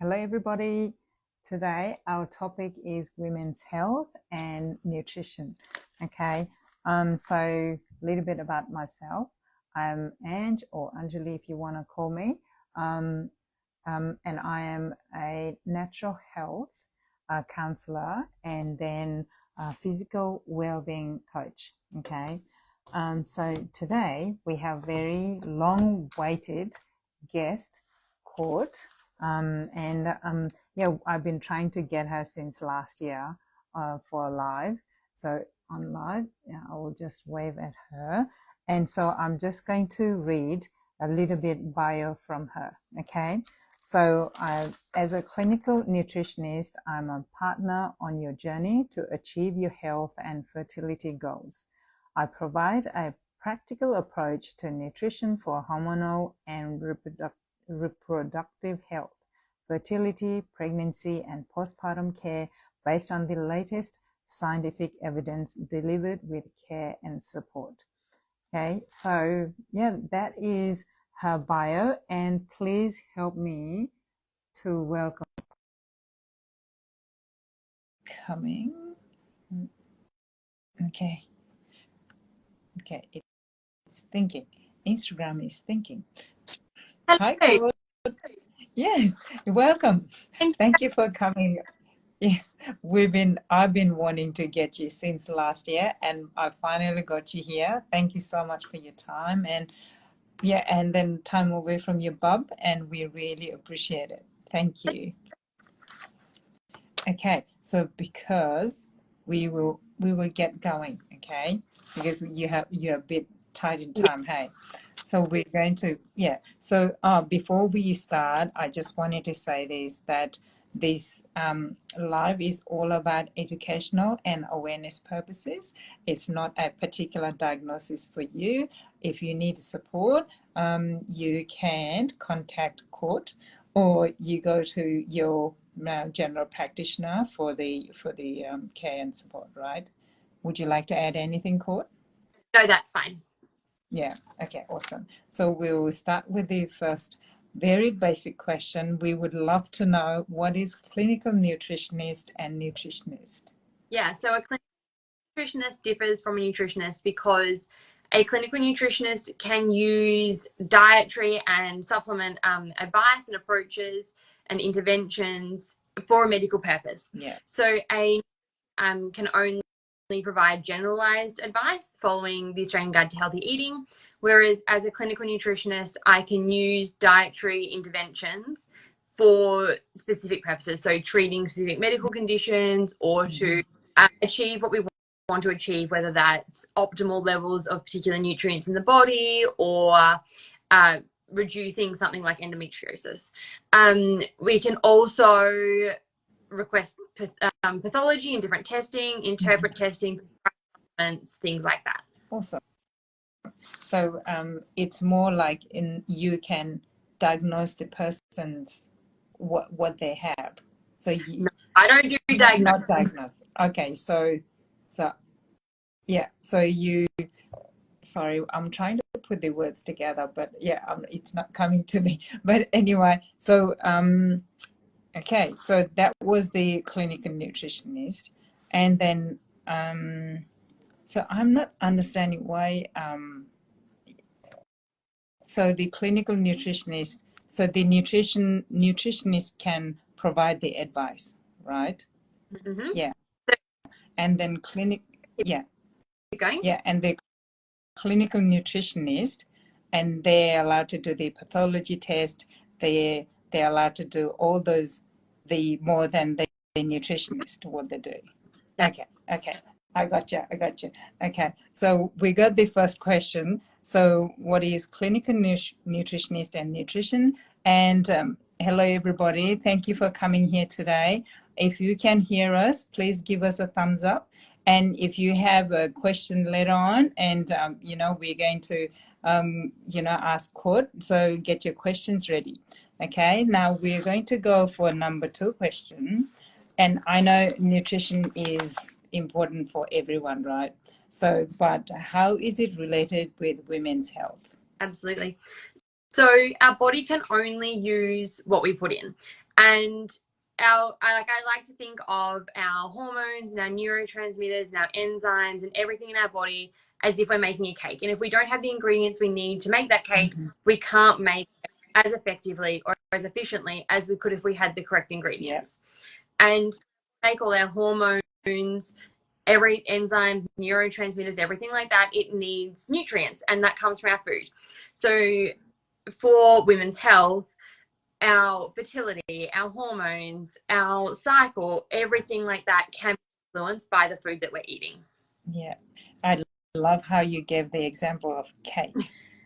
Hello, everybody. Today, our topic is women's health and nutrition. Okay, so a little bit about myself. I'm Ange, or Anjali if you want to call me, and I am a natural health counselor and then a physical well-being coach. Okay, so today we have very long-awaited guest, Court. Yeah, I've been trying to get her since last year for a live. So on live, yeah, I will just wave at her. And so I'm just going to read a little bit bio from her. Okay. So as a clinical nutritionist, I'm a partner on your journey to achieve your health and fertility goals. I provide a practical approach to nutrition for hormonal and reproductive health, fertility, pregnancy, and postpartum care based on the latest scientific evidence delivered with care and support. Okay, so yeah, that is her bio, and please help me to welcome coming. Okay, it's thinking. Instagram is thinking. Hi, Hello. Claude. Yes, welcome. Thank Thank you for coming. Yes, I've been wanting to get you since last year, and I finally got you here. Thank you so much for your time and yeah, and then time away from your bub, and we really appreciate it. Thank you. Okay, so because we will get going, okay? Because you're a bit tight in you. time, hey. So we're going to, yeah. So before we start, I just wanted to say that this live is all about educational and awareness purposes. It's not a particular diagnosis for you. If you need support, you can contact Court, or you go to your general practitioner for the care and support, right? Would you like to add anything, Court? No, that's fine. Yeah, okay, awesome. So we'll start with the first very basic question. We would love to know, what is clinical nutritionist and nutritionist? Yeah, so a clinical nutritionist differs from a nutritionist because a clinical nutritionist can use dietary and supplement advice and approaches and interventions for a medical purpose. Yeah. So a can only provide generalized advice following the Australian Guide to Healthy Eating, whereas as a clinical nutritionist, I can use dietary interventions for specific purposes, so treating specific medical conditions or to achieve what we want to achieve, whether that's optimal levels of particular nutrients in the body or reducing something like endometriosis. We can also request pathology and different testing, interpret testing, things like that. Awesome. So it's more like you can diagnose the person's what they have. So you, No, I don't do diagnosis. not diagnose. Okay, so yeah, so you. Sorry, I'm trying to put the words together, but yeah, it's not coming to me. But anyway, so okay, so that was the clinical nutritionist, and then so I'm not understanding why. So the clinical nutritionist, so the nutritionist can provide the advice, right? Mm-hmm. Yeah, So and then yeah, keep going. yeah, and the clinical nutritionist, and they're allowed to do the pathology test. They're allowed to do all those, the more than the nutritionist what they do. Yeah. Okay, I got you. Okay, so we got the first question. So what is clinical nutritionist and nutrition? And hello everybody, thank you for coming here today. If you can hear us, please give us a thumbs up. And if you have a question later on, and we're going to ask Court, so get your questions ready. Okay, now we're going to go for number 2 question. And I know nutrition is important for everyone, right? So, but how is it related with women's health? Absolutely. So our body can only use what we put in. And I like to think of our hormones and our neurotransmitters and our enzymes and everything in our body as if we're making a cake. And if we don't have the ingredients we need to make that cake, we can't make it as effectively or as efficiently as we could if we had the correct ingredients. And make all our hormones, every enzymes, neurotransmitters, everything like that, it needs nutrients, and that comes from our food. So for women's health, our fertility, our hormones, our cycle, everything like that can be influenced by the food that we're eating. Yeah, I love how you gave the example of cake,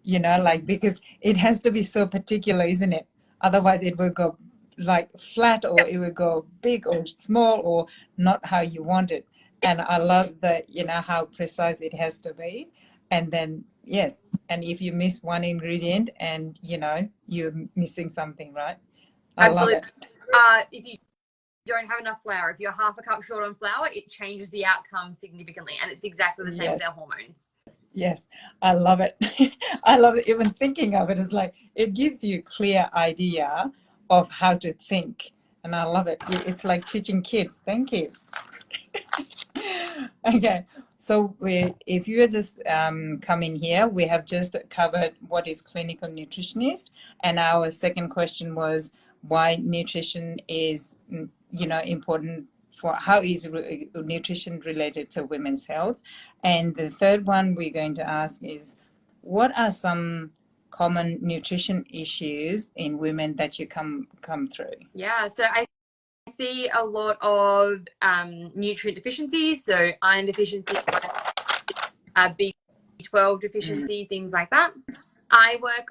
you know, like, because it has to be so particular, isn't it? Otherwise it will go like flat, or it will go big or small, or not how you want it. And I love that, you know, how precise it has to be. And then, yes, and if you miss one ingredient and, you know, you're missing something, right? I love Absolutely. it. If you don't have enough flour, if you're half a cup short on flour, it changes the outcome significantly. And it's exactly the same Yes. with our hormones. Yes, I love it. I love it. Even thinking of it is like, it gives you a clear idea of how to think. And I love it. It's like teaching kids. Thank you. Okay, so if you are just coming here, we have just covered what is clinical nutritionist, and our second question was why nutrition is, you know, important for how is nutrition related to women's health, and the third one we're going to ask is what are some common nutrition issues in women that you come through? Yeah, so I see a lot of nutrient deficiencies, so iron deficiency, B12 deficiency, things like that. I work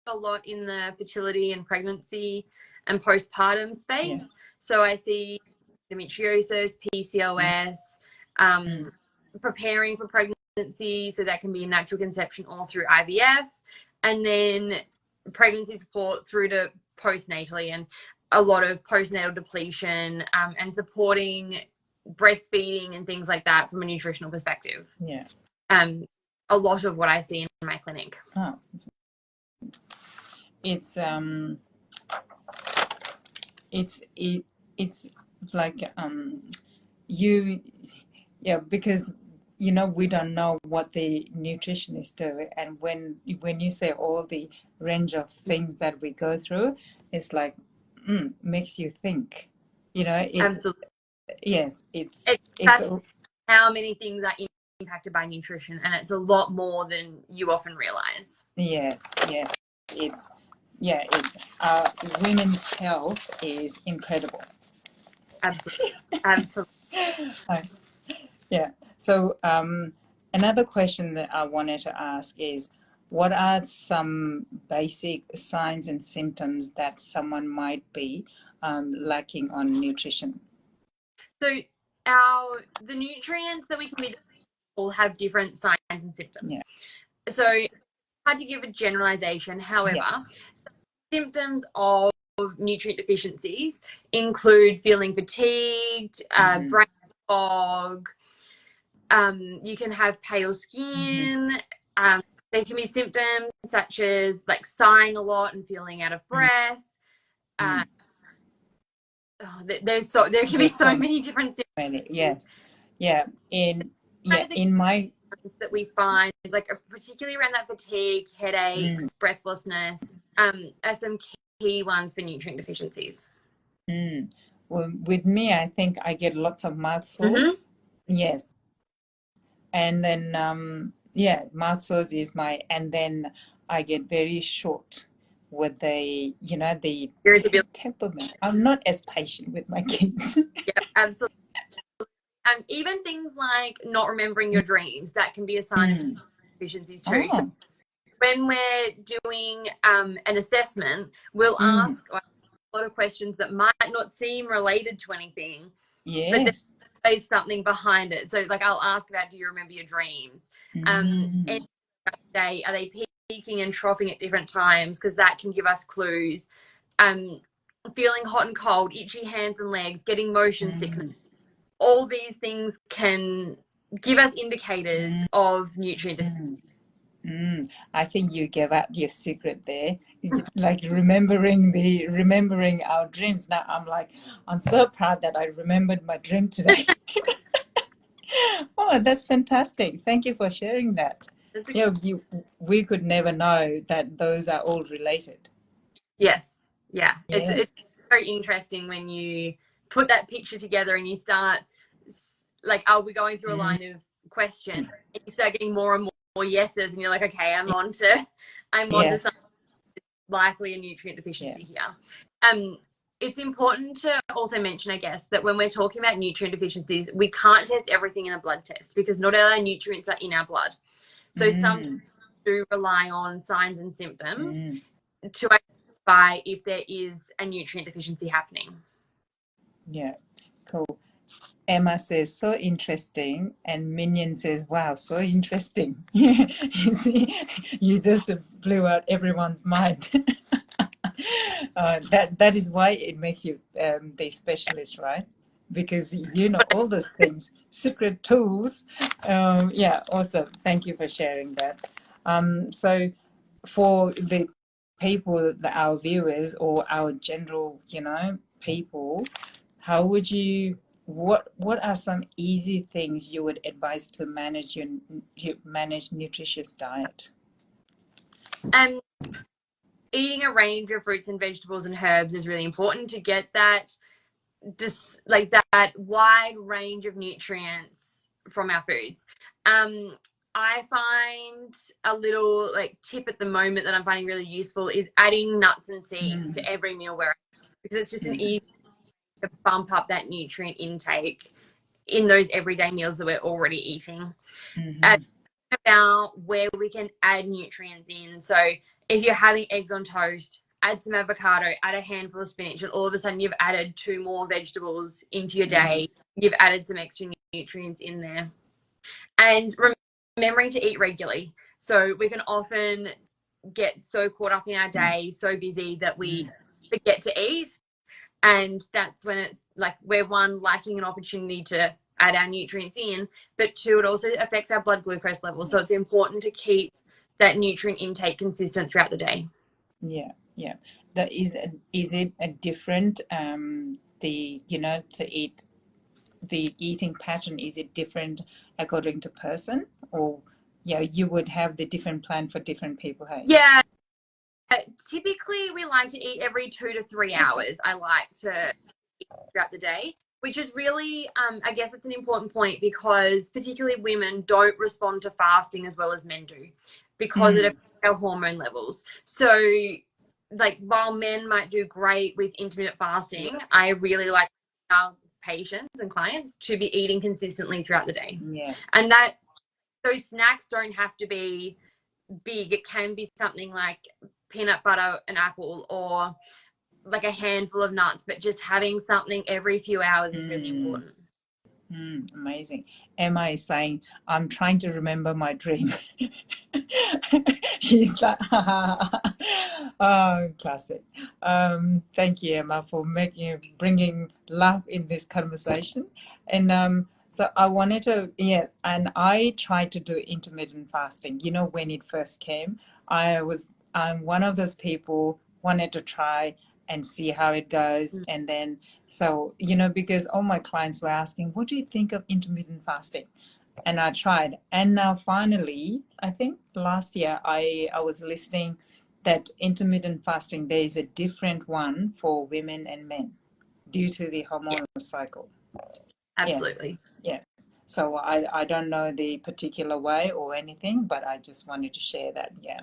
a lot in the fertility and pregnancy and postpartum space. So I see endometriosis, PCOS, preparing for pregnancy, so that can be natural conception or through IVF, and then pregnancy support through to postnatally, and a lot of postnatal depletion and supporting breastfeeding and things like that from a nutritional perspective. Yeah. A lot of what I see in my clinic. Oh. It's like you, yeah, because you know we don't know what the nutritionists do, and when you say all the range of things that we go through, it's like makes you think, you know. It's Absolutely. yes, it's how many things are impacted by nutrition, and it's a lot more than you often realize. Yes, it's women's health is incredible. Absolutely. Yeah. So another question that I wanted to ask is, what are some basic signs and symptoms that someone might be lacking on nutrition? So the nutrients that we can be all have different signs and symptoms. Yeah. So it's hard to give a generalization. However, Yes. symptoms of nutrient deficiencies include feeling fatigued, brain fog. You can have pale skin. There can be symptoms such as like sighing a lot and feeling out of breath. There can be so many different symptoms. Yes. Yeah. In my that we find, like particularly around that fatigue, headaches, breathlessness, are some key ones for nutrient deficiencies. Well, with me, I think I get lots of mouth sores. Yes. And then mouth sores is and then I get very short with the temperament. I'm not as patient with my kids. Yeah, absolutely. And even things like not remembering your dreams, that can be a sign of deficiencies too. Oh. So when we're doing an assessment, we'll ask a lot of questions that might not seem related to anything. Yes. But there's something behind it. So like I'll ask about, do you remember your dreams? And are they peaking and troughing at different times? Because that can give us clues. Feeling hot and cold, itchy hands and legs, getting motion sickness. All these things can give us indicators of nutrient deficiency. I think you gave out your secret there, like remembering our dreams. Now I'm like, I'm so proud that I remembered my dream today. Oh, that's fantastic. Thank you for sharing that. That's Yeah, we could never know that those are all related. Yes, yeah. It's Yes. very interesting when you put that picture together and you start like, are we going through a Mm, line of questions? And you start getting more and more yeses, and you're like, okay, I'm on to something yes. likely a nutrient Yeah. deficiency here. Um, it's important to also mention, I guess, that when we're talking about nutrient deficiencies, we can't test everything in a blood test because not all our nutrients are in our blood. So some Mm, do rely on signs and symptoms mm. to identify if there is a nutrient deficiency happening. Yeah. Cool. Emma says, so interesting. And Minion says, wow, so interesting. You see, you just blew out everyone's mind. That is why it makes you the specialist, right? Because you know all those things, secret tools. Yeah, awesome. Thank you for sharing that. So for the people, our viewers or our general, people, how would you? What are some easy things you would advise to manage nutritious diet? And eating a range of fruits and vegetables and herbs is really important to get that like that wide range of nutrients from our foods. I find a little like tip at the moment that I'm finding really useful is adding nuts and seeds to Mm, every meal where because it's just an mm, easy to bump up that nutrient intake in those everyday meals that we're already eating. mm-hmm. About where we can add nutrients in. So if you're having eggs on toast, add some avocado, add a handful of spinach, and all of a sudden you've added 2 more vegetables into your Mm, day. You've added some extra nutrients in there. And remembering to eat regularly. So we can often get so caught up in our mm, day, so busy that we mm, forget to eat. And that's when it's like we're one lacking an opportunity to add our nutrients in, but two, it also affects our blood glucose level. yeah, So it's important to keep that nutrient intake consistent throughout the day. yeah, yeah. That is it a different the to eat the eating pattern, is it different according to person, or yeah, you would have the different plan for different people, hey? Yeah, typically we like to eat every 2 to 3 Okay. hours. I like to eat throughout the day, which is really, I guess it's an important point because particularly women don't respond to fasting as well as men do because it Mm, affects our hormone levels. So, like, while men might do great with intermittent fasting, yes. I really like our patients and clients to be eating consistently throughout the day. Yeah. And that those snacks don't have to be big. It can be something like peanut butter, an apple, or like a handful of nuts, but just having something every few hours is really Mm. important. Amazing. Emma is saying, I'm trying to remember my dream. She's like, oh, classic. Thank you, Emma, for bringing laugh in this conversation. And so I wanted to, yeah, and I tried to do intermittent fasting. You know, when it first came, I'm one of those people wanted to try and see how it goes. And then so, because all my clients were asking, what do you think of intermittent fasting? And I tried. And now finally, I think last year I was listening that intermittent fasting, there is a different one for women and men due to the Yeah, hormonal cycle. Yes, absolutely. yes. So I don't know the particular way or anything, but I just wanted to share that. Yeah.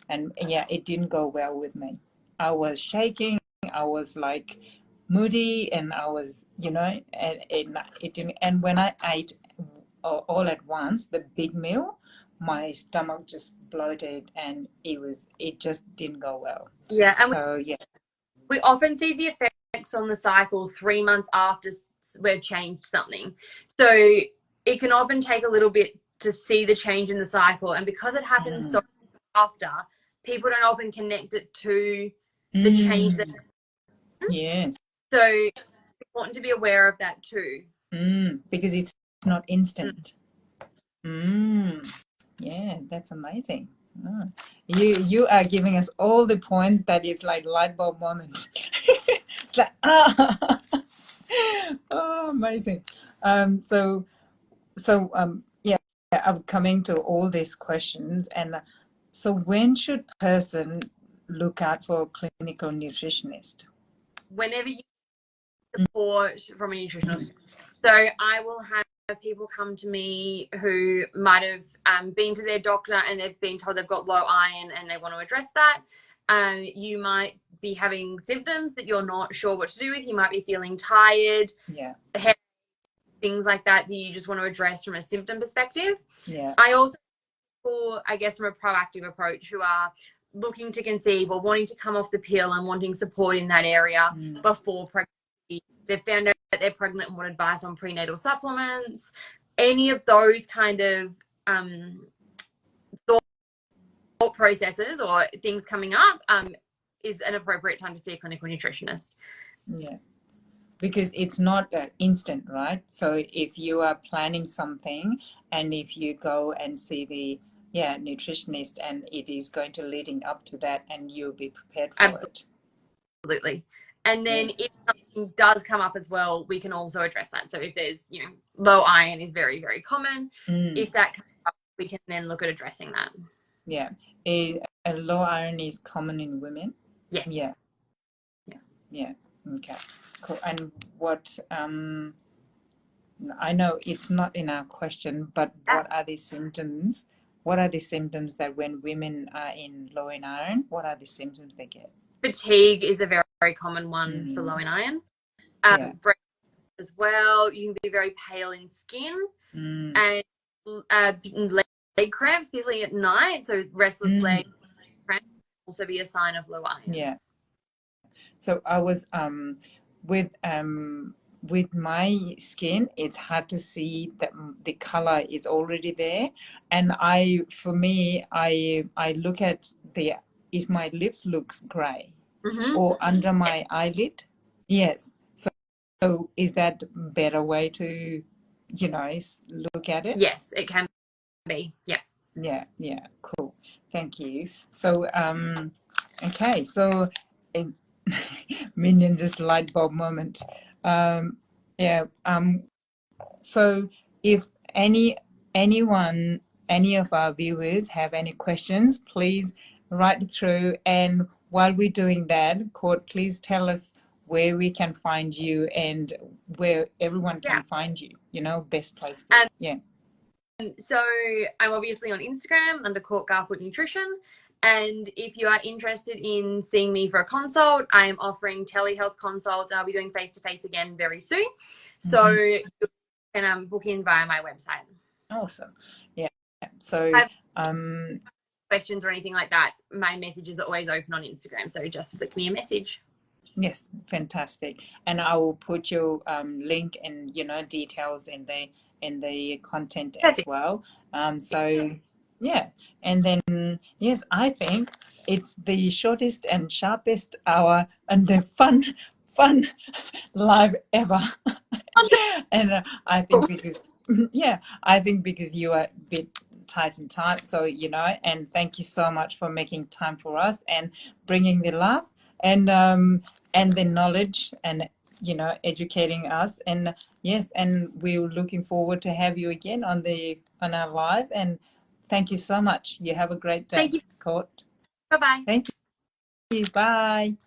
And yeah, it didn't go well with me. I was shaking. I was like moody, and I was, it didn't. And when I ate all at once, the big meal, my stomach just bloated, and it just didn't go well. Yeah, and So yeah. we often see the effects on the cycle 3 months after we've changed something. So it can often take a little bit to see the change in the cycle. And because it happens Mm, so after, people don't often connect it to the change that. mm, yes. So it's important to be aware of that too. Because it's not instant. Mm. Yeah, that's amazing. Mm. You are giving us all the points that it's like light bulb moment. It's like oh, amazing. So yeah, I'm coming to all these questions, and so when should person look out for a clinical nutritionist? Whenever you support from a nutritionist. So I will have people come to me who might have been to their doctor and they've been told they've got low iron and they want to address that. You might be having symptoms that you're not sure what to do with. You might be feeling tired, Yeah, things like that you just want to address from a symptom perspective. yeah, I also, I guess, from a proactive approach, who are looking to conceive or wanting to come off the pill and wanting support in that area before pregnancy. They've found out that they're pregnant and want advice on prenatal supplements. Any of those kind of thought processes or things coming up is an appropriate time to see a clinical nutritionist. yeah. Because it's not instant, right? So if you are planning something and if you go and see the nutritionist and it is going to leading up to that and you'll be prepared for it. Absolutely. And then Yes. if something does come up as well, we can also address that. So if there's, low iron is very, very common. If that comes up, we can then look at addressing that. Yeah. A low iron is common in women? Yes. Yeah. Yeah. Okay. Cool. And what I know it's not in our question, but what are the symptoms? What are the symptoms that when women are in low in iron, what are the symptoms they get? Fatigue is a very, very common one for low in iron. Breast as well. You can be very pale in skin and leg cramps, usually at night. So restless leg cramps can also be a sign of low iron. Yeah. So I was with my skin, it's hard to see that the color is already there, and I look at the if my lips looks gray or under my eyelid. Yes. So is that a better way to look at it? Yes, it can be. Yeah, cool. Thank you. So okay, so Minions is light bulb moment. So if anyone, any of our viewers have any questions, please write through. And while we're doing that, Court, please tell us where we can find you and where everyone can find you. Best place to. So I'm obviously on Instagram under Court Garfoot Nutrition. And if you are interested in seeing me for a consult, I am offering telehealth consults and I'll be doing face-to-face again very soon. So you can book in via my website. Awesome. Yeah. So questions or anything like that, my messages are always open on Instagram. So just flick me a message. Yes, fantastic. And I will put your link and details in the content as well. So yeah, and then yes, I think it's the shortest and sharpest hour and the fun live ever. And I think because you are a bit tight and tight, so and thank you so much for making time for us and bringing the laugh and the knowledge and educating us. And yes, and we're looking forward to have you again on our live. And thank you so much. You have a great day. Thank you. Court. Bye-bye. Thank you. Bye.